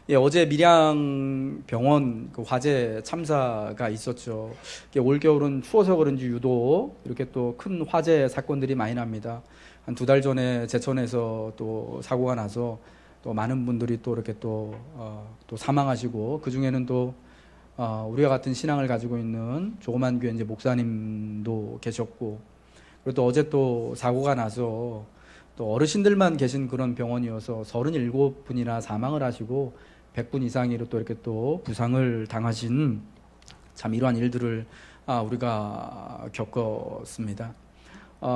예, 어제 밀양병원 그 화재 참사가 있었죠. 올겨울은 추워서 그런지 유독 이렇게 또 큰 화재 사건들이 많이 납니다. 한 2달 전에 제천에서 또 사고가 나서 또 많은 분들이 또 이렇게 또 사망하시고, 그 중에는 또 우리와 같은 신앙을 가지고 있는 조그만 교회 이제 목사님도 계셨고, 그리고 또 어제 또 사고가 나서 또 어르신들만 계신 그런 병원이어서 37분이나 사망을 하시고 100분 이상이 또 이렇게 또 부상을 당하신, 참 이러한 일들을 우리가 겪었습니다.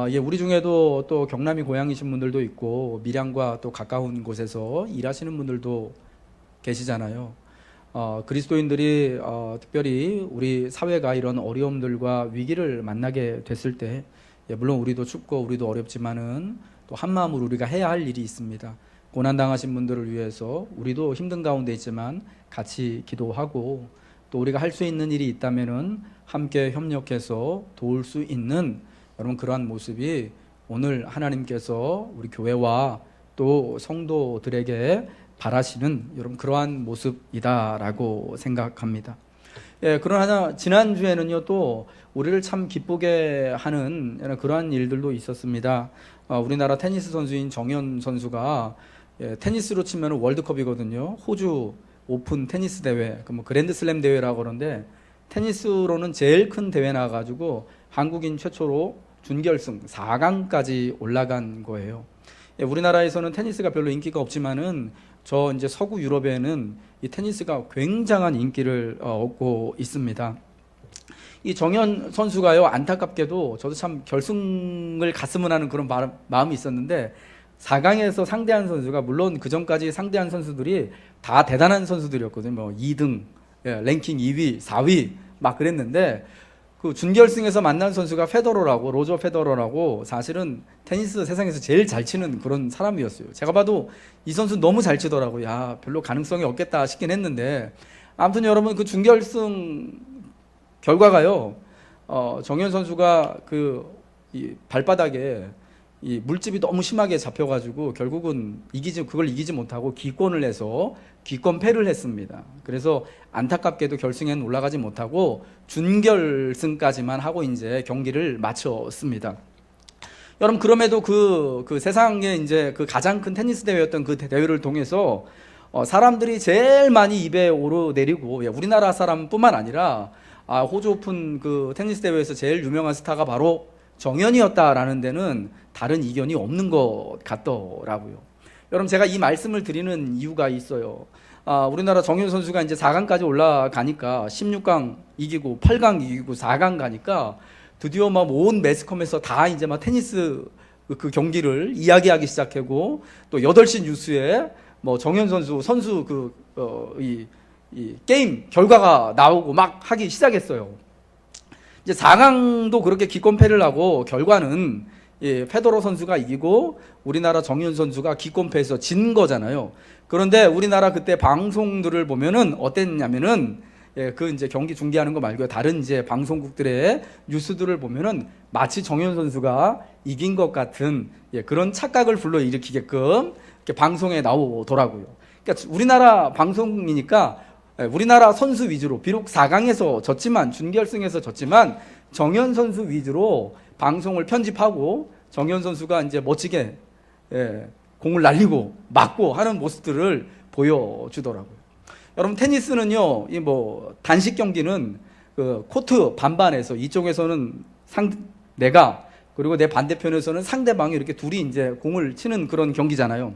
예, 우리 중에도 또 경남이 고향이신 분들도 있고 밀양과 또 가까운 곳에서 일하시는 분들도 계시잖아요. 그리스도인들이 특별히 우리 사회가 이런 어려움들과 위기를 만나게 됐을 때, 예, 물론 우리도 춥고 우리도 어렵지만은 또 한마음으로 우리가 해야 할 일이 있습니다. 고난당하신 분들을 위해서 우리도 힘든 가운데 있지만 같이 기도하고, 또 우리가 할 수 있는 일이 있다면은 함께 협력해서 도울 수 있는, 여러분, 그러한 모습이 오늘 하나님께서 우리 교회와 또 성도들에게 바라시는 여러분 그러한 모습이다라고 생각합니다. 예, 그러나 지난주에는요 또 우리를 참 기쁘게 하는 그러한 일들도 있었습니다. 우리나라 테니스 선수인 정현 선수가, 예, 테니스로 치면 월드컵이거든요. 호주 오픈 테니스 대회, 그 그랜드슬램 대회라고 그러는데, 테니스로는 제일 큰 대회 나가지고 한국인 최초로 준결승 4강까지 올라간 거예요. 예, 우리나라에서는 테니스가 별로 인기가 없지만은 저 이제 서구 유럽에는 이 테니스가 굉장한 인기를 얻고 있습니다. 이 정현 선수가요, 안타깝게도 저도 참 결승을 갔으면 하는 그런 마음이 있었는데, 4강에서 상대한 선수가, 물론 그 전까지 상대한 선수들이 다 대단한 선수들이었거든요. 뭐 2등, 예, 랭킹 2위, 4위 막 그랬는데, 그 준결승에서 만난 선수가 페더러라고, 로저 페더러라고, 사실은 테니스 세상에서 제일 잘 치는 그런 사람이었어요. 제가 봐도 이 선수 너무 잘 치더라고요. 야, 별로 가능성이 없겠다 싶긴 했는데, 아무튼 여러분, 그 준결승 결과가요, 정현 선수가 이 발바닥에 이 물집이 너무 심하게 잡혀가지고 결국은 그걸 이기지 못하고 기권을 해서 기권패를 했습니다. 그래서 안타깝게도 결승에는 올라가지 못하고 준결승까지만 하고 이제 경기를 마쳤습니다. 여러분, 그럼에도 그 세상에 이제 그 가장 큰 테니스 대회였던 그 대회를 통해서 사람들이 제일 많이 입에 오르내리고, 우리나라 사람뿐만 아니라 호주 오픈 그 테니스 대회에서 제일 유명한 스타가 바로 정현이었다라는 데는 다른 이견이 없는 것 같더라고요. 여러분, 제가 이 말씀을 드리는 이유가 있어요. 우리나라 정현 선수가 이제 4강까지 올라가니까 16강 이기고 8강 이기고 4강 가니까 드디어 막 온 매스컴에서 다 이제 막 테니스 그 경기를 이야기하기 시작하고, 또 8시 뉴스에 뭐 정현 선수 이 게임 결과가 나오고 막 하기 시작했어요. 이제 4강도 그렇게 기권패를 하고 결과는, 예, 페더러 선수가 이기고 우리나라 정현 선수가 기권패해서 진 거잖아요. 그런데 우리나라 그때 방송들을 보면은 어땠냐면은, 예, 그 이제 경기 중계하는 거 말고요, 다른 이제 방송국들의 뉴스들을 보면은 마치 정현 선수가 이긴 것 같은, 예, 그런 착각을 불러일으키게끔 이렇게 방송에 나오더라고요. 그러니까 우리나라 방송이니까 우리나라 선수 위주로, 비록 4강에서 졌지만, 준결승에서 졌지만 정현 선수 위주로 방송을 편집하고 정현 선수가 이제 멋지게, 예, 공을 날리고 맞고 하는 모습들을 보여주더라고요. 여러분, 테니스는요, 이 단식 경기는 그 코트 반반에서 이쪽에서는 내가, 그리고 내 반대편에서는 상대방이 이렇게 둘이 이제 공을 치는 그런 경기잖아요.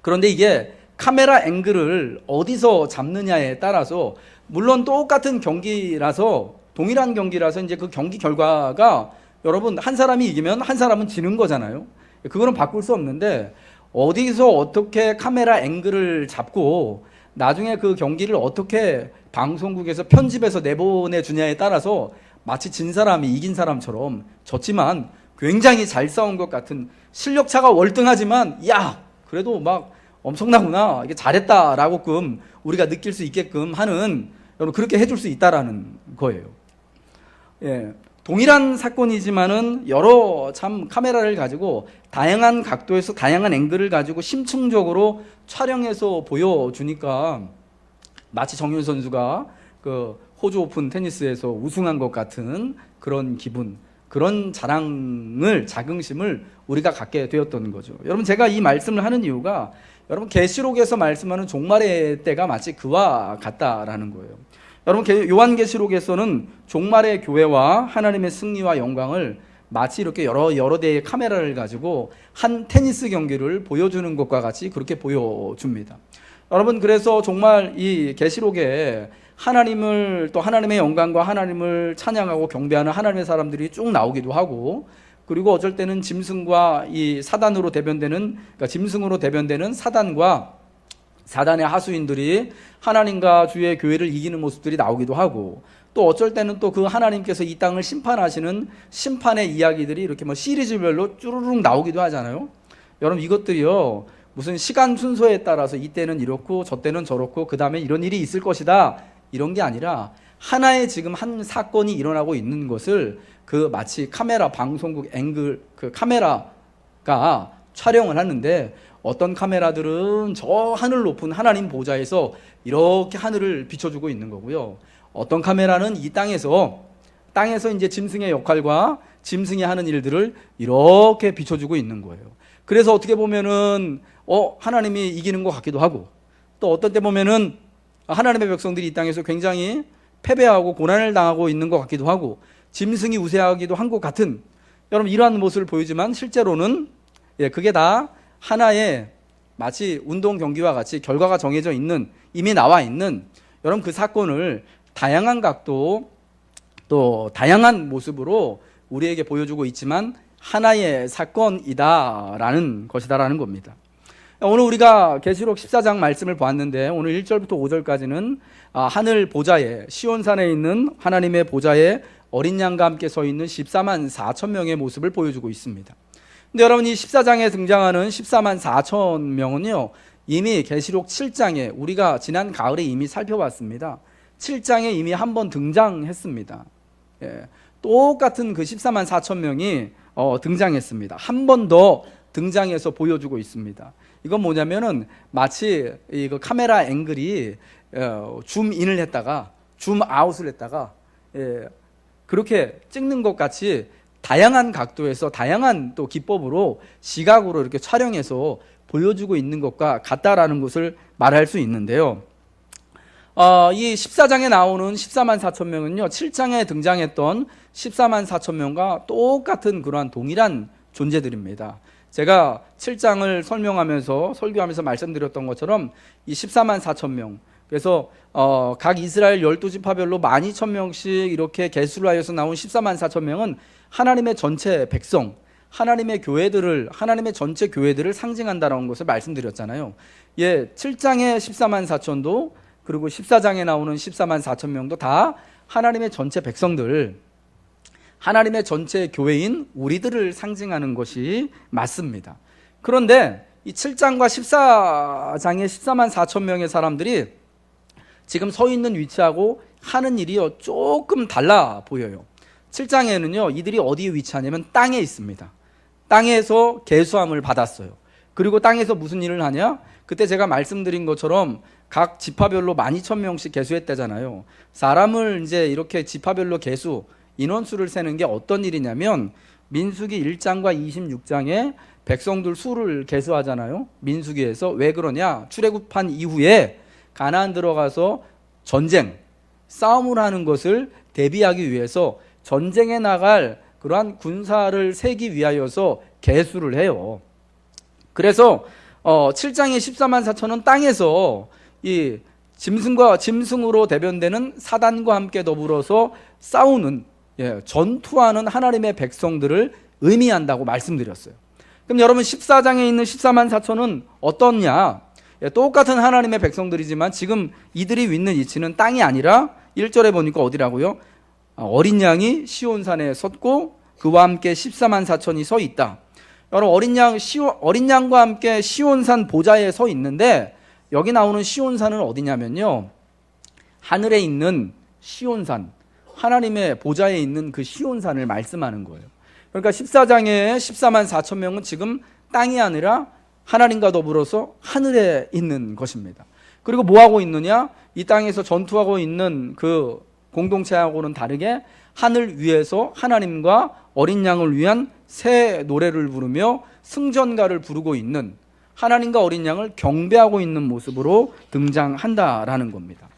그런데 이게 카메라 앵글을 어디서 잡느냐에 따라서, 물론 똑같은 경기라서, 동일한 경기라서 이제 그 경기 결과가, 여러분, 한 사람이 이기면 한 사람은 지는 거잖아요. 그거는 바꿀 수 없는데, 어디서 어떻게 카메라 앵글을 잡고 나중에 그 경기를 어떻게 방송국에서 편집해서 내보내주냐에 따라서 마치 진 사람이 이긴 사람처럼, 졌지만 굉장히 잘 싸운 것 같은, 실력 차가 월등하지만 야, 그래도 막 엄청나구나, 이게 잘했다라고 우리가 느낄 수 있게끔 하는, 여러분, 그렇게 해줄 수 있다라는 거예요. 예, 동일한 사건이지만은 여러 참 카메라를 가지고 다양한 각도에서 다양한 앵글을 가지고 심층적으로 촬영해서 보여주니까 마치 정윤 선수가 그 호주 오픈 테니스에서 우승한 것 같은 그런 기분, 그런 자긍심을 우리가 갖게 되었던 거죠. 여러분, 제가 이 말씀을 하는 이유가 여러분 계시록에서 말씀하는 종말의 때가 마치 그와 같다라는 거예요. 여러분, 요한계시록에서는 종말의 교회와 하나님의 승리와 영광을 마치 이렇게 여러 대의 카메라를 가지고 한 테니스 경기를 보여주는 것과 같이 그렇게 보여줍니다. 여러분, 그래서 정말 이 계시록에 하나님을, 또 하나님의 영광과 하나님을 찬양하고 경배하는 하나님의 사람들이 쭉 나오기도 하고, 그리고 어쩔 때는 짐승과 이 사단으로 대변되는, 그러니까 짐승으로 대변되는 사단과 사단의 하수인들이 하나님과 주의 교회를 이기는 모습들이 나오기도 하고, 또 어쩔 때는 또 그 하나님께서 이 땅을 심판하시는 심판의 이야기들이 이렇게 뭐 시리즈별로 쭈루룩 나오기도 하잖아요. 여러분, 이것들이요, 무슨 시간 순서에 따라서 이때는 이렇고 저때는 저렇고 그 다음에 이런 일이 있을 것이다, 이런 게 아니라 하나의 지금 한 사건이 일어나고 있는 것을 그 마치 카메라, 방송국 앵글, 그 카메라가 촬영을 하는데, 어떤 카메라들은 저 하늘 높은 하나님 보좌에서 이렇게 하늘을 비춰주고 있는 거고요. 어떤 카메라는 이 땅에서 이제 짐승의 역할과 짐승이 하는 일들을 이렇게 비춰주고 있는 거예요. 그래서 어떻게 보면은 하나님이 이기는 것 같기도 하고, 또 어떤 때 보면은 하나님의 백성들이 이 땅에서 굉장히 패배하고 고난을 당하고 있는 것 같기도 하고, 짐승이 우세하기도 한 것 같은, 여러분, 이러한 모습을 보이지만 실제로는 그게 다 하나의 마치 운동 경기와 같이 결과가 정해져 있는, 이미 나와 있는, 여러분, 그 사건을 다양한 각도 또 다양한 모습으로 우리에게 보여주고 있지만 하나의 사건이다라는 것이다라는 겁니다. 오늘 우리가 계시록 14장 말씀을 보았는데, 오늘 1절부터 5절까지는 하늘 보좌에, 시온산에 있는 하나님의 보좌에 어린 양과 함께 서 있는 14만 4천 명의 모습을 보여주고 있습니다. 근데 여러분, 이 14장에 등장하는 14만 4천 명은요, 이미 계시록 7장에 우리가 지난 가을에 이미 살펴봤습니다. 7장에 이미 한번 등장했습니다. 똑같은 그 14만 4천 명이 등장했습니다. 한 번 더 등장해서 보여주고 있습니다. 이건 뭐냐면은 마치 그 카메라 앵글이 줌인을 했다가 줌아웃을 했다가 그렇게 찍는 것 같이 다양한 각도에서 다양한 또 기법으로 시각으로 이렇게 촬영해서 보여주고 있는 것과 같다라는 것을 말할 수 있는데요. 이 14장에 나오는 14만 4천 명은요, 7장에 등장했던 14만 4천 명과 똑같은 그러한 동일한 존재들입니다. 제가 7장을 설교하면서 말씀드렸던 것처럼 이 14만 4천 명, 그래서 각 이스라엘 12지파별로 12,000명씩 이렇게 계수를 하여서 나온 14만 4천 명은 하나님의 전체 백성, 하나님의 전체 교회들을 상징한다는 것을 말씀드렸잖아요. 7장의 14만 4천도 그리고 14장에 나오는 14만 4천 명도 다 하나님의 전체 백성들, 하나님의 전체 교회인 우리들을 상징하는 것이 맞습니다. 그런데 이 7장과 14장의 14만 4천 명의 사람들이 지금 서 있는 위치하고 하는 일이 조금 달라 보여요. 7장에는요, 이들이 어디에 위치하냐면 땅에 있습니다. 땅에서 계수함을 받았어요. 그리고 땅에서 무슨 일을 하냐? 그때 제가 말씀드린 것처럼 각 지파별로 12,000명씩 계수했다잖아요. 사람을 이제 이렇게 지파별로 인원수를 세는 게 어떤 일이냐면, 민수기 1장과 26장에 백성들 수를 계수하잖아요. 민수기에서. 왜 그러냐? 출애굽한 이후에 가나안 들어가서 싸움을 하는 것을 대비하기 위해서 전쟁에 나갈 그러한 군사를 세기 위하여서 계수를 해요. 그래서 7장의 14만 4천은 땅에서 이 짐승으로 대변되는 사단과 함께 더불어서 싸우는, 전투하는 하나님의 백성들을 의미한다고 말씀드렸어요. 그럼 여러분, 14장에 있는 14만 4천은 어떻냐? 똑같은 하나님의 백성들이지만 지금 이들이 있는 위치는 땅이 아니라 1절에 보니까 어디라고요? 어린 양이 시온산에 섰고 그와 함께 14만 4천이 서 있다. 여러분, 어린 양과 함께 시온산 보좌에 서 있는데, 여기 나오는 시온산은 어디냐면요, 하늘에 있는 시온산, 하나님의 보좌에 있는 그 시온산을 말씀하는 거예요. 그러니까 14장에 14만 4천 명은 지금 땅이 아니라 하나님과 더불어서 하늘에 있는 것입니다. 그리고 뭐하고 있느냐? 이 땅에서 전투하고 있는 그 공동체하고는 다르게 하늘 위에서 하나님과 어린 양을 위한 새 노래를 부르며 승전가를 부르고 있는, 하나님과 어린 양을 경배하고 있는 모습으로 등장한다라는 겁니다.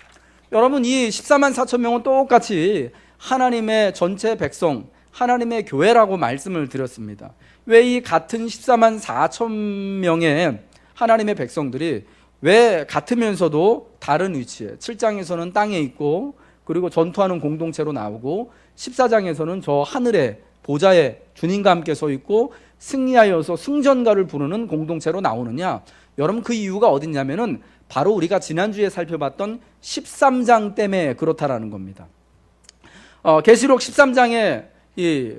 여러분, 이 14만 4천 명은 똑같이 하나님의 전체 백성, 하나님의 교회라고 말씀을 드렸습니다. 왜 이 같은 14만 4천 명의 하나님의 백성들이 왜 같으면서도 다른 위치에, 7장에서는 땅에 있고 그리고 전투하는 공동체로 나오고 14장에서는 저 하늘에 보좌에 주님과 함께 서 있고 승리하여서 승전가를 부르는 공동체로 나오느냐? 여러분, 그 이유가 어딨냐면은 바로 우리가 지난주에 살펴봤던 13장 때문에 그렇다라는 겁니다. 계시록 13장에 이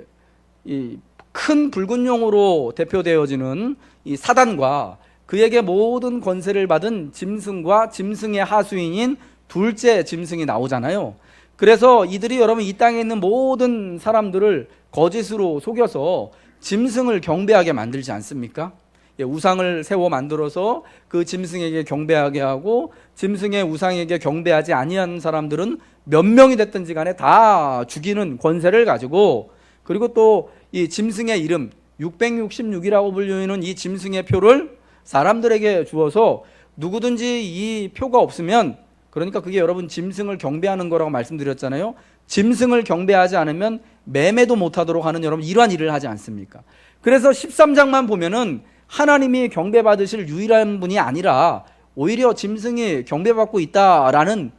큰 붉은 용으로 대표되어지는 이 사단과 그에게 모든 권세를 받은 짐승과 짐승의 하수인인 둘째 짐승이 나오잖아요. 그래서 이들이 여러분 이 땅에 있는 모든 사람들을 거짓으로 속여서 짐승을 경배하게 만들지 않습니까? 우상을 세워 만들어서 그 짐승에게 경배하게 하고 짐승의 우상에게 경배하지 아니한 사람들은 몇 명이 됐든지 간에 다 죽이는 권세를 가지고, 그리고 또 이 짐승의 이름 666이라고 불리는 이 짐승의 표를 사람들에게 주어서 누구든지 이 표가 없으면, 그러니까 그게 여러분 짐승을 경배하는 거라고 말씀드렸잖아요. 짐승을 경배하지 않으면 매매도 못하도록 하는 여러분 이러한 일을 하지 않습니까? 그래서 13장만 보면은 하나님이 경배받으실 유일한 분이 아니라 오히려 짐승이 경배받고 있다라는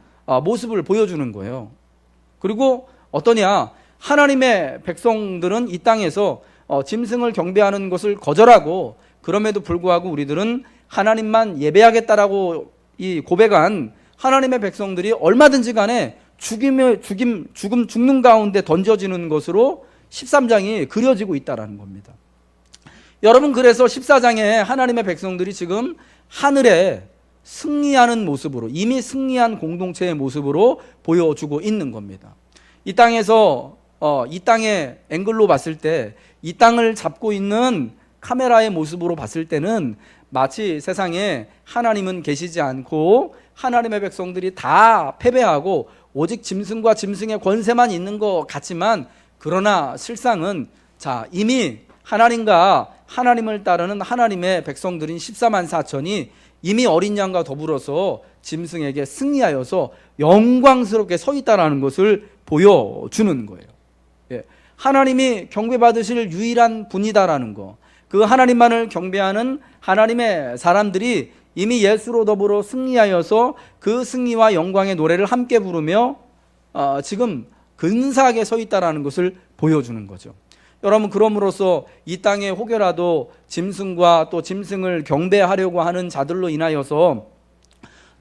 모습을 보여주는 거예요. 그리고 어떠냐? 하나님의 백성들은 이 땅에서 짐승을 경배하는 것을 거절하고, 그럼에도 불구하고 우리들은 하나님만 예배하겠다라고 이 고백한 하나님의 백성들이 얼마든지 간에 죽는 가운데 던져지는 것으로 13장이 그려지고 있다는 겁니다. 여러분, 그래서 14장에 하나님의 백성들이 지금 하늘에 승리하는 모습으로, 이미 승리한 공동체의 모습으로 보여주고 있는 겁니다. 이 땅에서 이 땅의 앵글로 봤을 때, 이 땅을 잡고 있는 카메라의 모습으로 봤을 때는 마치 세상에 하나님은 계시지 않고 하나님의 백성들이 다 패배하고 오직 짐승과 짐승의 권세만 있는 것 같지만, 그러나 실상은 이미 하나님과 하나님을 따르는 하나님의 백성들인 14만 4천이 이미 어린 양과 더불어서 짐승에게 승리하여서 영광스럽게 서 있다는 것을 보여주는 거예요. 하나님이 경배받으실 유일한 분이다라는 거, 그 하나님만을 경배하는 하나님의 사람들이 이미 예수로 더불어 승리하여서 그 승리와 영광의 노래를 함께 부르며 지금 근사하게 서 있다라는 것을 보여주는 거죠. 여러분, 그럼으로써 이 땅에 혹여라도 짐승과 또 짐승을 경배하려고 하는 자들로 인하여서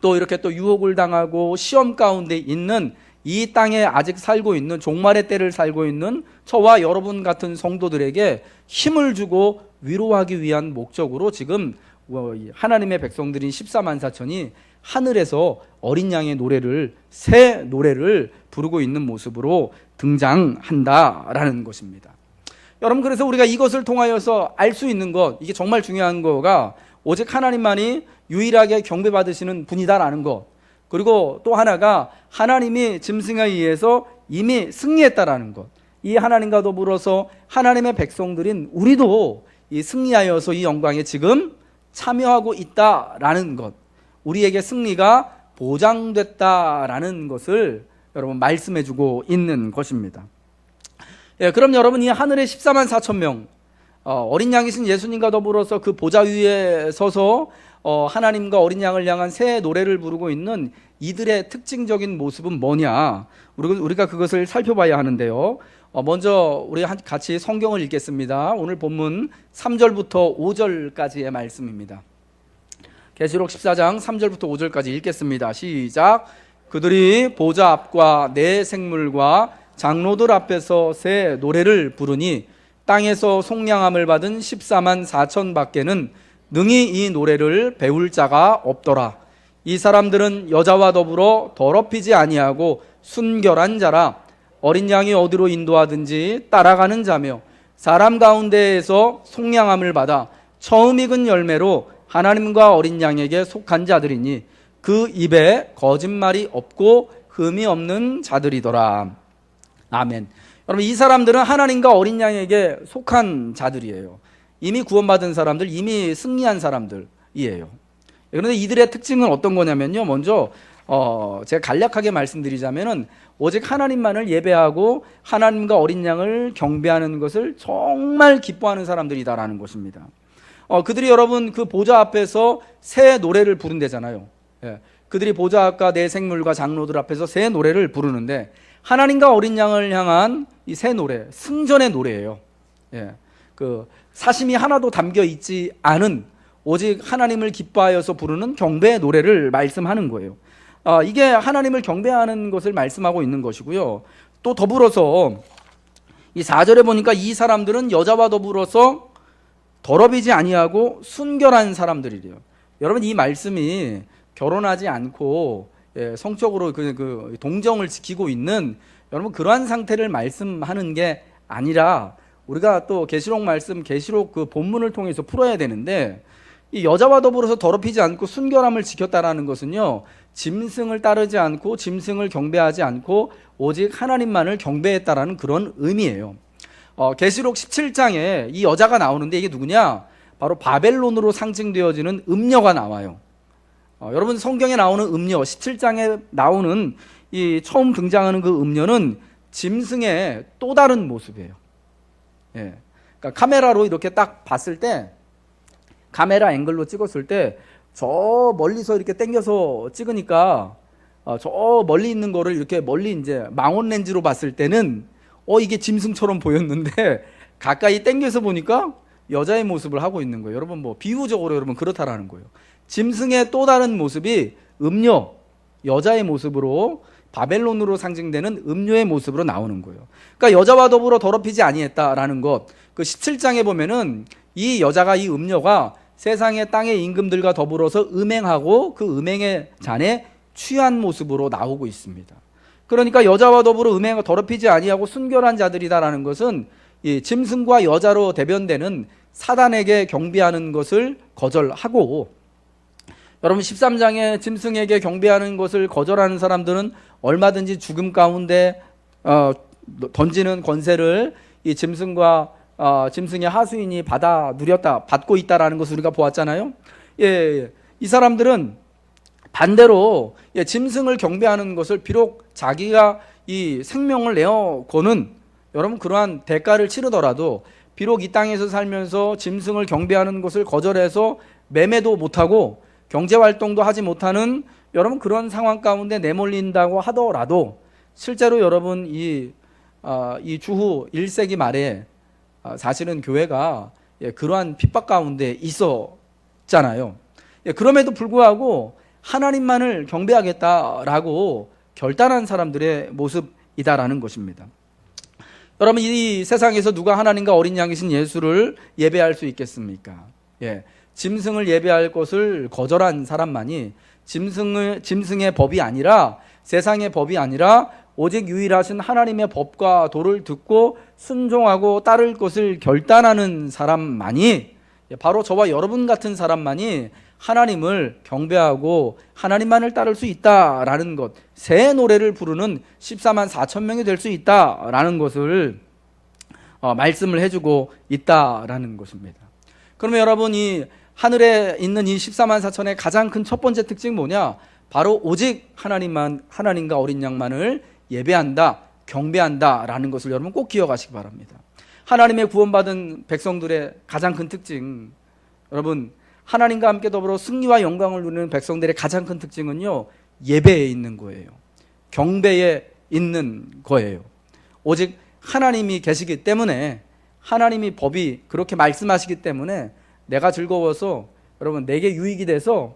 또 이렇게 또 유혹을 당하고 시험 가운데 있는 이 땅에 아직 살고 있는, 종말의 때를 살고 있는 저와 여러분 같은 성도들에게 힘을 주고 위로하기 위한 목적으로 지금 하나님의 백성들인 14만 4천이 하늘에서 어린 양의 노래를, 새 노래를 부르고 있는 모습으로 등장한다라는 것입니다. 여러분, 그래서 우리가 이것을 통하여서 알 수 있는 것, 이게 정말 중요한 거가 오직 하나님만이 유일하게 경배받으시는 분이다라는 것, 그리고 또 하나가 하나님이 짐승에 의해서 이미 승리했다라는 것, 이 하나님과 더불어서 하나님의 백성들인 우리도 이 승리하여서 이 영광에 지금 참여하고 있다라는 것, 우리에게 승리가 보장됐다라는 것을 여러분 말씀해주고 있는 것입니다. 그럼 여러분, 이 하늘의 14만 4천 명 어린 양이신 예수님과 더불어서 그 보좌 위에 서서 하나님과 어린 양을 향한 새 노래를 부르고 있는 이들의 특징적인 모습은 뭐냐? 우리가 그것을 살펴봐야 하는데요. 먼저 우리 같이 성경을 읽겠습니다. 오늘 본문 3절부터 5절까지의 말씀입니다. 계시록 14장 3절부터 5절까지 읽겠습니다. 시작. 그들이 보좌 앞과 네 생물과 장로들 앞에서 새 노래를 부르니 땅에서 속량함을 받은 14만 4천 밖에는 능히 이 노래를 배울 자가 없더라. 이 사람들은 여자와 더불어 더럽히지 아니하고 순결한 자라. 어린 양이 어디로 인도하든지 따라가는 자며 사람 가운데에서 속량함을 받아 처음 익은 열매로 하나님과 어린 양에게 속한 자들이니 그 입에 거짓말이 없고 흠이 없는 자들이더라. 아멘. 여러분, 이 사람들은 하나님과 어린 양에게 속한 자들이에요. 이미 구원받은 사람들, 이미 승리한 사람들이에요. 그런데 이들의 특징은 어떤 거냐면요, 먼저 제가 간략하게 말씀드리자면은 오직 하나님만을 예배하고 하나님과 어린 양을 경배하는 것을 정말 기뻐하는 사람들이다라는 것입니다. 그들이 여러분 그 보좌 앞에서 새 노래를 부른대잖아요. 예. 그들이 보좌 앞과 내 생물과 장로들 앞에서 새 노래를 부르는데 하나님과 어린 양을 향한 이 새 노래, 승전의 노래예요. 예. 그 사심이 하나도 담겨 있지 않은 오직 하나님을 기뻐하여서 부르는 경배의 노래를 말씀하는 거예요. 이게 하나님을 경배하는 것을 말씀하고 있는 것이고요. 또 더불어서 이 4절에 보니까 이 사람들은 여자와 더불어서 더럽이지 아니하고 순결한 사람들이래요. 여러분, 이 말씀이 결혼하지 않고 성적으로 그 동정을 지키고 있는 여러분 그러한 상태를 말씀하는 게 아니라 우리가 또 계시록 말씀, 계시록 그 본문을 통해서 풀어야 되는데 이 여자와 더불어서 더럽히지 않고 순결함을 지켰다라는 것은요, 짐승을 따르지 않고 짐승을 경배하지 않고 오직 하나님만을 경배했다라는 그런 의미예요. 계시록 17장에 이 여자가 나오는데 이게 누구냐? 바로 바벨론으로 상징되어지는 음녀가 나와요. 여러분, 성경에 나오는 음녀, 17장에 나오는 이 처음 등장하는 그 음녀는 짐승의 또 다른 모습이에요. 예. 그러니까 카메라로 이렇게 딱 봤을 때, 카메라 앵글로 찍었을 때 저 멀리서 이렇게 당겨서 찍으니까 저 멀리 있는 거를 이렇게 멀리 이제 망원 렌즈로 봤을 때는 이게 짐승처럼 보였는데 가까이 당겨서 보니까 여자의 모습을 하고 있는 거예요. 여러분, 뭐 비유적으로 여러분 그렇다라는 거예요. 짐승의 또 다른 모습이 음녀, 여자의 모습으로, 바벨론으로 상징되는 음녀의 모습으로 나오는 거예요. 그러니까 여자와 더불어 더럽히지 아니했다라는 것, 그 17장에 보면은 이 여자가, 이 음녀가 세상의 땅의 임금들과 더불어서 음행하고 그 음행의 잔에 취한 모습으로 나오고 있습니다. 그러니까 여자와 더불어 음행을 더럽히지 아니하고 순결한 자들이다라는 것은 이 짐승과 여자로 대변되는 사단에게 경배하는 것을 거절하고, 여러분 13장에 짐승에게 경배하는 것을 거절하는 사람들은 얼마든지 죽음 가운데 던지는 권세를 이 짐승과 짐승의 하수인이 받고 있다라는 것을 우리가 보았잖아요. 예, 이 사람들은 반대로 짐승을 경배하는 것을 비록 자기가 이 생명을 내어거는 여러분 그러한 대가를 치르더라도 비록 이 땅에서 살면서 짐승을 경배하는 것을 거절해서 매매도 못하고 경제활동도 하지 못하는 여러분 그런 상황 가운데 내몰린다고 하더라도 실제로 여러분 이 주후 1세기 말에 사실은 교회가 그러한 핍박 가운데 있었잖아요. 그럼에도 불구하고 하나님만을 경배하겠다라고 결단한 사람들의 모습이다라는 것입니다. 여러분, 이 세상에서 누가 하나님과 어린 양이신 예수를 예배할 수 있겠습니까? 짐승을 예배할 것을 거절한 사람만이 짐승의 법이 아니라, 세상의 법이 아니라 오직 유일하신 하나님의 법과 도를 듣고 순종하고 따를 것을 결단하는 사람만이, 바로 저와 여러분 같은 사람만이 하나님을 경배하고 하나님만을 따를 수 있다라는 것, 새 노래를 부르는 14만 4천 명이 될 수 있다라는 것을 말씀을 해주고 있다라는 것입니다. 그러면 여러분, 이 하늘에 있는 이 14만 4천의 가장 큰 첫 번째 특징이 뭐냐? 바로 오직 하나님과 어린 양만을 예배한다, 경배한다라는 것을 여러분 꼭 기억하시기 바랍니다. 하나님의 구원받은 백성들의 가장 큰 특징, 여러분 하나님과 함께 더불어 승리와 영광을 누리는 백성들의 가장 큰 특징은요, 예배에 있는 거예요. 경배에 있는 거예요. 오직 하나님이 계시기 때문에, 하나님이 법이 그렇게 말씀하시기 때문에 내가 즐거워서, 여러분 내게 유익이 돼서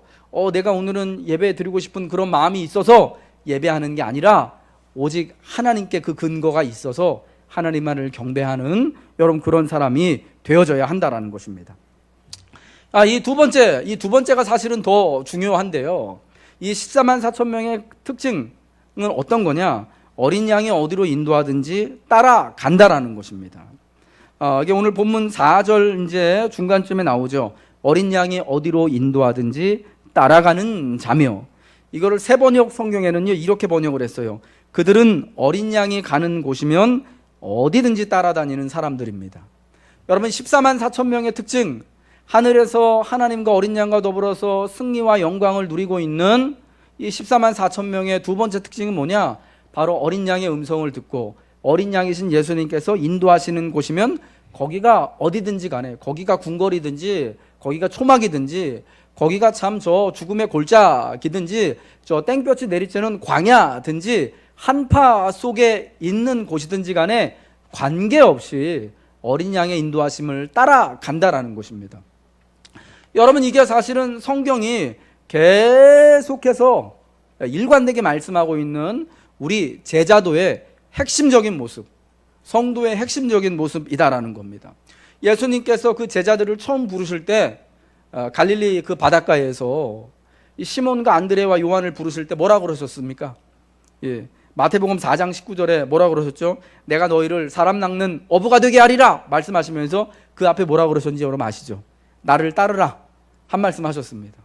내가 오늘은 예배 드리고 싶은 그런 마음이 있어서 예배하는 게 아니라 오직 하나님께 그 근거가 있어서 하나님만을 경배하는 여러분 그런 사람이 되어져야 한다라는 것입니다. 이 두 번째가 사실은 더 중요한데요. 이 14만 4천 명의 특징은 어떤 거냐? 어린 양이 어디로 인도하든지 따라간다라는 것입니다. 이게 오늘 본문 4절 이제 중간쯤에 나오죠. 어린 양이 어디로 인도하든지 따라가는 자며, 이거를 새번역 성경에는요 이렇게 번역을 했어요. 그들은 어린 양이 가는 곳이면 어디든지 따라다니는 사람들입니다. 여러분 14만 4천 명의 특징, 하늘에서 하나님과 어린 양과 더불어서 승리와 영광을 누리고 있는 이 14만 4천 명의 두 번째 특징은 뭐냐? 바로 어린 양의 음성을 듣고 어린 양이신 예수님께서 인도하시는 곳이면 거기가 어디든지 간에, 거기가 궁궐이든지 거기가 초막이든지 거기가 참 저 죽음의 골짜기든지 저 땡볕이 내리쬐는 광야든지 한파 속에 있는 곳이든지 간에 관계없이 어린 양의 인도하심을 따라간다라는 것입니다. 여러분 이게 사실은 성경이 계속해서 일관되게 말씀하고 있는 우리 제자도의 핵심적인 모습, 성도의 핵심적인 모습이다라는 겁니다. 예수님께서 그 제자들을 처음 부르실 때 갈릴리 그 바닷가에서 이 시몬과 안드레와 요한을 부르실 때 뭐라고 그러셨습니까? 예, 마태복음 4장 19절에 뭐라고 그러셨죠? 내가 너희를 사람 낚는 어부가 되게 하리라 말씀하시면서 그 앞에 뭐라고 그러셨는지 여러분 아시죠? 나를 따르라 한 말씀 하셨습니다.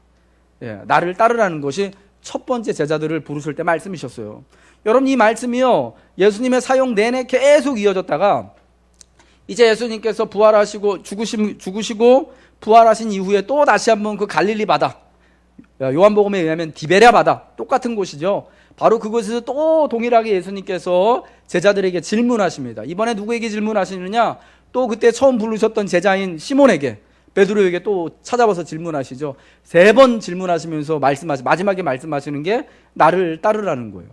예, 나를 따르라는 것이 첫 번째 제자들을 부르실 때 말씀이셨어요. 여러분 이 말씀이요 예수님의 사역 내내 계속 이어졌다가 이제 예수님께서 부활하시고 죽으시고 부활하신 이후에 또 다시 한번 그 갈릴리 바다, 요한복음에 의하면 디베랴 바다, 똑같은 곳이죠. 바로 그곳에서 또 동일하게 예수님께서 제자들에게 질문하십니다. 이번에 누구에게 질문하시느냐? 또 그때 처음 부르셨던 제자인 시몬에게, 베드로에게 또 찾아와서 질문하시죠. 3번 질문하시면서 마지막에 말씀하시는 게 나를 따르라는 거예요.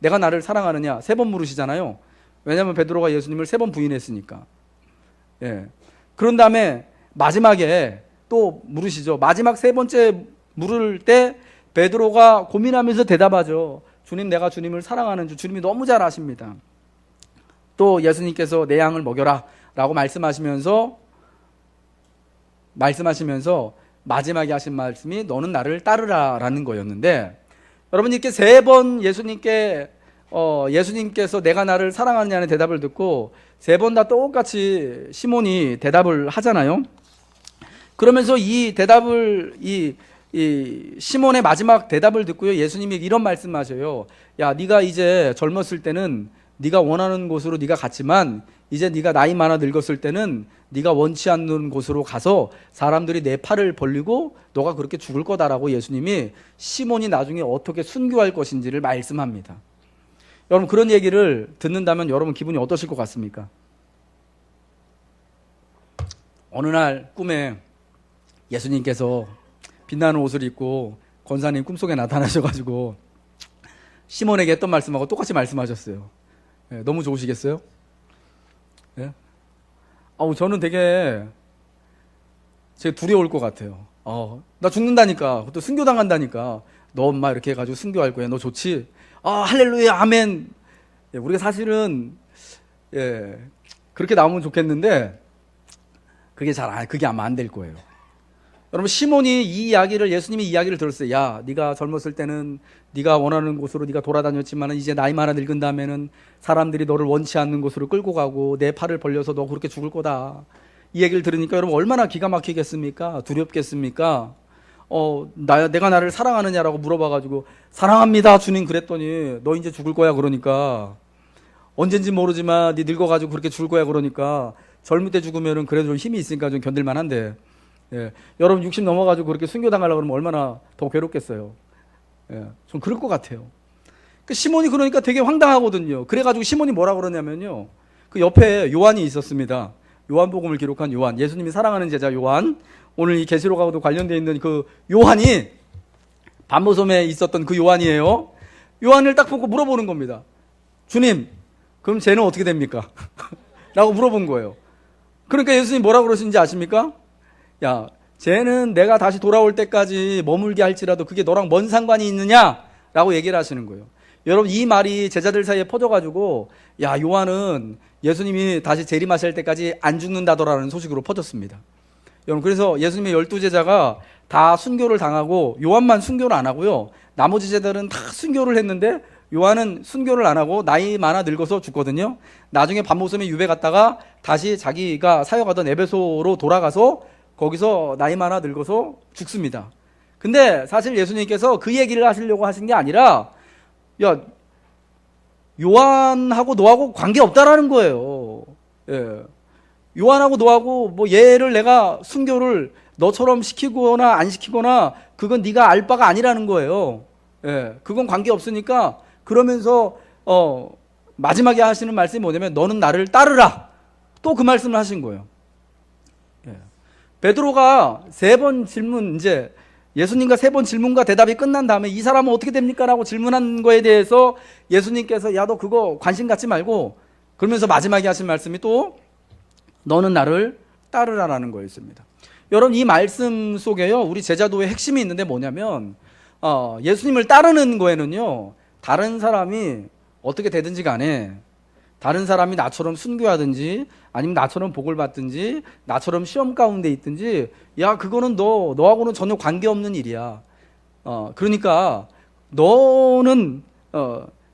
내가 나를 사랑하느냐? 3번 물으시잖아요. 왜냐하면 베드로가 예수님을 3번 부인했으니까. 예. 그런 다음에 마지막에 또 물으시죠. 마지막 3번째 물을 때 베드로가 고민하면서 대답하죠. 주님, 내가 주님을 사랑하는 줄 주님이 너무 잘 아십니다. 또 예수님께서 내 양을 먹여라 라고 말씀하시면서 마지막에 하신 말씀이 너는 나를 따르라 라는 거였는데, 여러분 이렇게 3번 예수님께서 내가 나를 사랑하느냐는 대답을 듣고 3번 다 똑같이 시몬이 대답을 하잖아요. 그러면서 이 시몬의 마지막 대답을 듣고요 예수님이 이런 말씀하셔요. 야, 네가 이제 젊었을 때는 네가 원하는 곳으로 네가 갔지만 이제 네가 나이 많아 늙었을 때는 네가 원치 않는 곳으로 가서 사람들이 내 팔을 벌리고 너가 그렇게 죽을 거다라고 예수님이 시몬이 나중에 어떻게 순교할 것인지를 말씀합니다. 여러분 그런 얘기를 듣는다면 여러분 기분이 어떠실 것 같습니까? 어느 날 꿈에 예수님께서 빛나는 옷을 입고 권사님 꿈속에 나타나셔가지고 시몬에게 했던 말씀하고 똑같이 말씀하셨어요. 네, 너무 좋으시겠어요? 네? 저는 되게 두려울 것 같아요. 나 죽는다니까, 또 순교당한다니까. 너 엄마 이렇게 해가지고 순교할 거야. 너 좋지? 할렐루야, 아멘. 예, 우리가 사실은 그렇게 나오면 좋겠는데 그게 아마 안 될 거예요. 여러분 시몬이 예수님이 이야기를 들었어요. 야, 네가 젊었을 때는 네가 원하는 곳으로 네가 돌아다녔지만 이제 나이 많아 늙은 다음에는 사람들이 너를 원치 않는 곳으로 끌고 가고 내 팔을 벌려서 너 그렇게 죽을 거다. 이 얘기를 들으니까 여러분 얼마나 기가 막히겠습니까? 두렵겠습니까? 내가 나를 사랑하느냐라고 물어봐가지고 사랑합니다 주님 그랬더니 너 이제 죽을 거야 그러니까, 언젠지 모르지만 네 늙어가지고 그렇게 죽을 거야 그러니까 젊을 때 죽으면은 그래도 좀 힘이 있으니까 좀 견딜만 한데, 예, 여러분 60 넘어가지고 그렇게 순교당하려고 그러면 얼마나 더 괴롭겠어요. 예, 좀 그럴 것 같아요. 시몬이 그러니까 되게 황당하거든요. 그래가지고 시몬이 뭐라 그러냐면요, 그 옆에 요한이 있었습니다. 요한복음을 기록한 요한, 예수님이 사랑하는 제자 요한, 오늘 이 계시록하고도 관련되어 있는 그 요한이 반모섬에 있었던 그 요한이에요. 요한을 딱 보고 물어보는 겁니다. 주님, 그럼 쟤는 어떻게 됩니까? 라고 물어본 거예요. 그러니까 예수님이 뭐라고 그러시는지 아십니까? 야, 쟤는 내가 다시 돌아올 때까지 머물게 할지라도 그게 너랑 뭔 상관이 있느냐? 라고 얘기를 하시는 거예요. 여러분 이 말이 제자들 사이에 퍼져가지고 야, 요한은 예수님이 다시 재림하실 때까지 안 죽는다더라는 소식으로 퍼졌습니다. 여러분 그래서 예수님의 12제자가 다 순교를 당하고 요한만 순교를 안 하고요 나머지 제자들은 다 순교를 했는데 요한은 순교를 안 하고 나이 많아 늙어서 죽거든요. 나중에 밤모섬에 유배 갔다가 다시 자기가 사역하던 에베소로 돌아가서 거기서 나이 많아 늙어서 죽습니다. 근데 사실 예수님께서 그 얘기를 하시려고 하신 게 아니라, 야, 요한하고 너하고 관계없다라는 거예요. 예. 요한하고 너하고 뭐 얘를 내가 순교를 너처럼 시키거나 안 시키거나 그건 네가 알 바가 아니라는 거예요. 예. 그건 관계없으니까. 그러면서 마지막에 하시는 말씀이 뭐냐면 너는 나를 따르라. 또 그 말씀을 하신 거예요. 예. 베드로가 3번 질문, 이제 예수님과 3번 질문과 대답이 끝난 다음에 이 사람은 어떻게 됩니까? 라고 질문한 거에 대해서 예수님께서 야, 너 그거 관심 갖지 말고, 그러면서 마지막에 하신 말씀이 또 너는 나를 따르라라는 거였습니다. 여러분, 이 말씀 속에요, 우리 제자도의 핵심이 있는데 뭐냐면, 예수님을 따르는 거에는요, 다른 사람이 어떻게 되든지 간에, 다른 사람이 나처럼 순교하든지 아니면 나처럼 복을 받든지 나처럼 시험 가운데 있든지, 야, 그거는 너하고는 전혀 관계없는 일이야. 그러니까 너는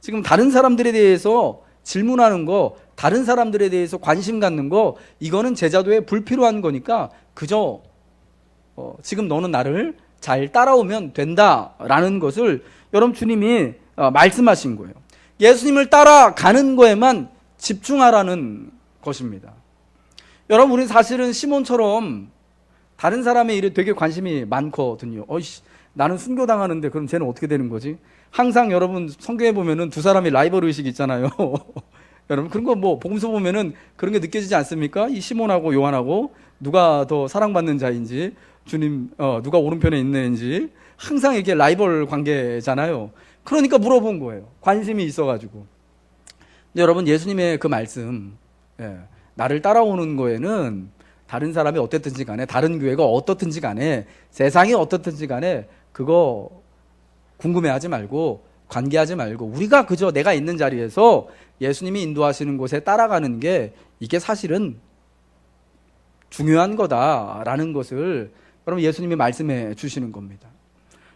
지금 다른 사람들에 대해서 질문하는 거, 다른 사람들에 대해서 관심 갖는 거, 이거는 제자도에 불필요한 거니까 그저 지금 너는 나를 잘 따라오면 된다라는 것을 여러분 주님이 말씀하신 거예요. 예수님을 따라가는 거에만 집중하라는 것입니다. 여러분, 우리는 사실은 시몬처럼 다른 사람의 일에 되게 관심이 많거든요. 나는 순교당하는데 그럼 쟤는 어떻게 되는 거지? 항상 여러분 성경에 보면은 두 사람이 라이벌 의식이 있잖아요. 여러분, 그런 거 뭐 복음서 보면은 그런 게 느껴지지 않습니까? 이 시몬하고 요한하고 누가 더 사랑받는 자인지, 주님 누가 오른편에 있는지, 항상 이게 라이벌 관계잖아요. 그러니까 물어본 거예요. 관심이 있어가지고. 근데 여러분, 예수님의 그 말씀, 나를 따라오는 거에는 다른 사람이 어땠든지 간에, 다른 교회가 어떻든지 간에, 세상이 어떻든지 간에 그거 궁금해하지 말고 관계하지 말고 우리가 그저 내가 있는 자리에서 예수님이 인도하시는 곳에 따라가는 게 이게 사실은 중요한 거다라는 것을 여러분 예수님이 말씀해 주시는 겁니다.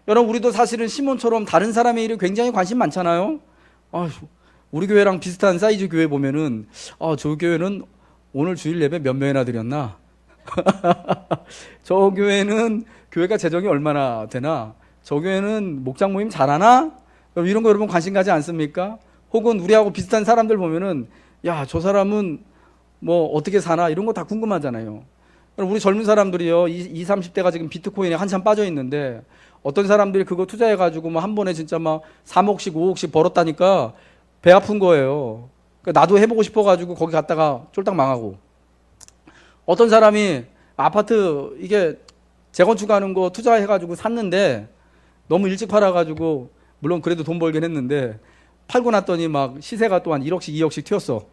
여러분, 우리도 사실은 시몬처럼 다른 사람의 일에 굉장히 관심 많잖아요. 우리 교회랑 비슷한 사이즈 교회 보면은 저 교회는 오늘 주일 예배 몇 명이나 드렸나? 저 교회는 교회가 재정이 얼마나 되나? 저 교회는 목장 모임 잘하나? 이런 거 여러분 관심 가지 않습니까? 혹은 우리하고 비슷한 사람들 보면은 야, 저 사람은 뭐 어떻게 사나? 이런 거 다 궁금하잖아요. 우리 젊은 사람들이요, 20, 30대가 지금 비트코인에 한참 빠져 있는데 어떤 사람들이 그거 투자해가지고 뭐 한 번에 진짜 막 3억씩 5억씩 벌었다니까 배 아픈 거예요. 그러니까 나도 해보고 싶어가지고 거기 갔다가 쫄딱 망하고, 어떤 사람이 아파트 이게 재건축하는 거 투자해가지고 샀는데 너무 일찍 팔아가지고, 물론 그래도 돈 벌긴 했는데 팔고 났더니 막 시세가 또 한 1억씩 2억씩 튀었어.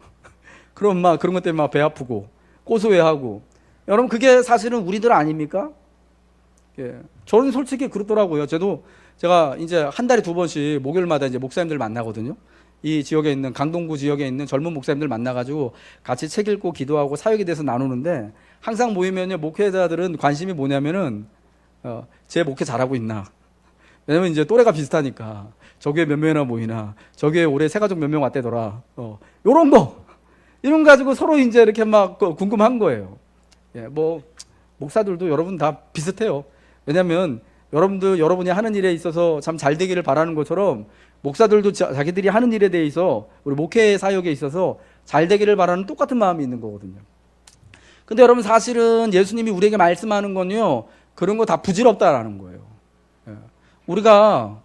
그럼 막 그런 것 때문에 막 배 아프고 고소해하고. 여러분, 그게 사실은 우리들 아닙니까? 예. 저는 솔직히 그렇더라고요. 제가 이제 한 달에 2번씩 목요일마다 이제 목사님들 만나거든요. 이 지역에 있는, 강동구 지역에 있는 젊은 목사님들 만나가지고 같이 책 읽고 기도하고 사역에 대해서 나누는데, 항상 모이면요, 목회자들은 관심이 뭐냐면은 제 목회 잘하고 있나? 왜냐면 이제 또래가 비슷하니까, 저 교회 몇 명이나 모이나, 저 교회 올해 새가족 몇 명 왔대더라, 요런 거, 이런 거 가지고 서로 이제 이렇게 막 궁금한 거예요. 예, 뭐 목사들도 여러분 다 비슷해요. 왜냐면 여러분이 하는 일에 있어서 참 잘 되기를 바라는 것처럼, 목사들도 자기들이 하는 일에 대해서, 우리 목회 사역에 있어서 잘 되기를 바라는 똑같은 마음이 있는 거거든요. 근데 여러분, 사실은 예수님이 우리에게 말씀하는 건요, 그런 거 다 부질없다라는 거예요. 예. 우리가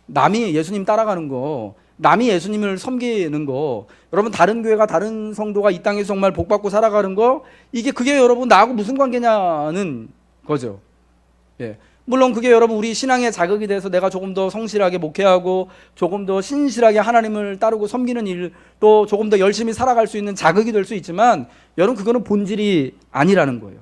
남이 예수님 따라가는 거, 남이 예수님을 섬기는 거, 여러분 다른 교회가, 다른 성도가 이 땅에서 정말 복받고 살아가는 거, 그게 여러분 나하고 무슨 관계냐는 거죠. 예. 물론 그게 여러분 우리 신앙의 자극이 돼서 내가 조금 더 성실하게 목회하고 조금 더 신실하게 하나님을 따르고 섬기는 일, 또 조금 더 열심히 살아갈 수 있는 자극이 될 수 있지만, 여러분 그거는 본질이 아니라는 거예요.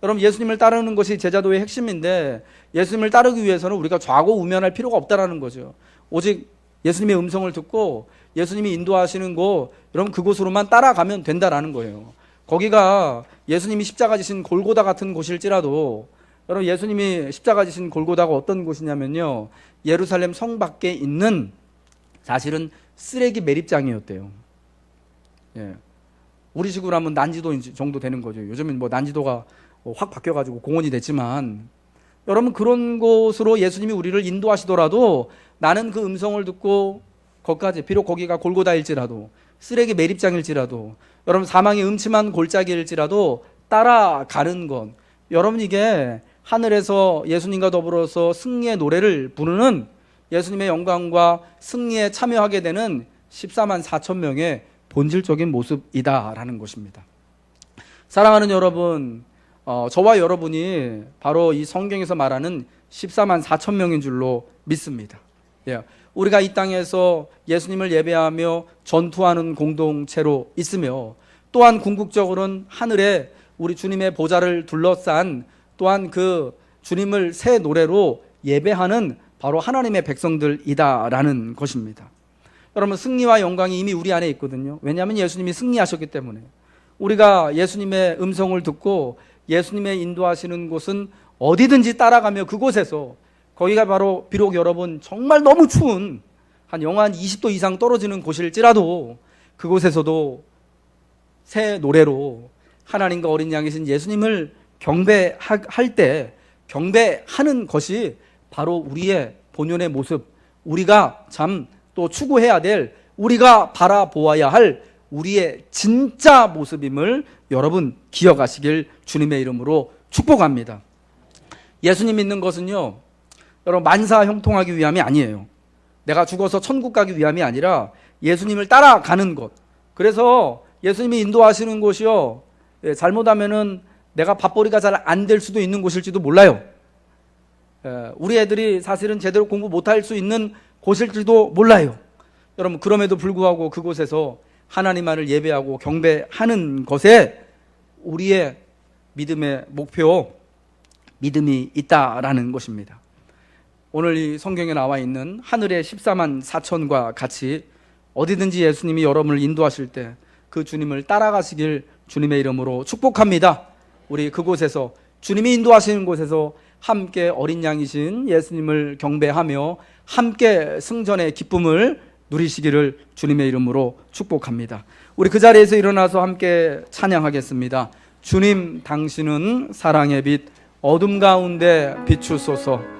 여러분, 예수님을 따르는 것이 제자도의 핵심인데, 예수님을 따르기 위해서는 우리가 좌고우면할 필요가 없다라는 거죠. 오직 예수님의 음성을 듣고 예수님이 인도하시는 곳, 여러분 그곳으로만 따라가면 된다라는 거예요. 거기가 예수님이 십자가 지신 골고다 같은 곳일지라도, 여러분 예수님이 십자가 지신 골고다가 어떤 곳이냐면요, 예루살렘 성 밖에 있는 사실은 쓰레기 매립장이었대요. 예. 우리 식으로 하면 난지도 정도 되는 거죠. 요즘은 뭐 난지도가 확 바뀌어가지고 공원이 됐지만, 여러분 그런 곳으로 예수님이 우리를 인도하시더라도 나는 그 음성을 듣고 거기까지, 비록 거기가 골고다일지라도 쓰레기 매립장일지라도 여러분 사망의 음침한 골짜기일지라도 따라가는 것, 여러분 이게 하늘에서 예수님과 더불어서 승리의 노래를 부르는, 예수님의 영광과 승리에 참여하게 되는 14만 4천 명의 본질적인 모습이다라는 것입니다. 사랑하는 여러분, 저와 여러분이 바로 이 성경에서 말하는 14만 4천 명인 줄로 믿습니다. 예, 우리가 이 땅에서 예수님을 예배하며 전투하는 공동체로 있으며, 또한 궁극적으로는 하늘에 우리 주님의 보좌를 둘러싼, 또한 그 주님을 새 노래로 예배하는 바로 하나님의 백성들이다라는 것입니다. 여러분 승리와 영광이 이미 우리 안에 있거든요. 왜냐하면 예수님이 승리하셨기 때문에. 우리가 예수님의 음성을 듣고 예수님의 인도하시는 곳은 어디든지 따라가며 그곳에서, 거기가 바로 비록 여러분 정말 너무 추운 한 영하 한 20도 이상 떨어지는 곳일지라도 그곳에서도 새 노래로 하나님과 어린 양이신 예수님을 경배할 때, 경배하는 것이 바로 우리의 본연의 모습, 우리가 참 또 추구해야 될, 우리가 바라보아야 할 우리의 진짜 모습임을 여러분 기억하시길 주님의 이름으로 축복합니다. 예수님 믿는 것은요, 여러분 만사 형통하기 위함이 아니에요. 내가 죽어서 천국 가기 위함이 아니라 예수님을 따라가는 것. 그래서 예수님이 인도하시는 곳이요, 잘못하면은 내가 밥벌이가 잘 안 될 수도 있는 곳일지도 몰라요. 우리 애들이 사실은 제대로 공부 못할 수 있는 곳일지도 몰라요. 여러분 그럼에도 불구하고 그곳에서 하나님만을 예배하고 경배하는 것에 우리의 믿음의 목표, 믿음이 있다라는 것입니다. 오늘 이 성경에 나와 있는 하늘의 14만 4천과 같이 어디든지 예수님이 여러분을 인도하실 때 그 주님을 따라가시길 주님의 이름으로 축복합니다. 우리 그곳에서, 주님이 인도하시는 곳에서 함께 어린 양이신 예수님을 경배하며 함께 승전의 기쁨을 누리시기를 주님의 이름으로 축복합니다. 우리 그 자리에서 일어나서 함께 찬양하겠습니다. 주님 당신은 사랑의 빛, 어둠 가운데 비추소서.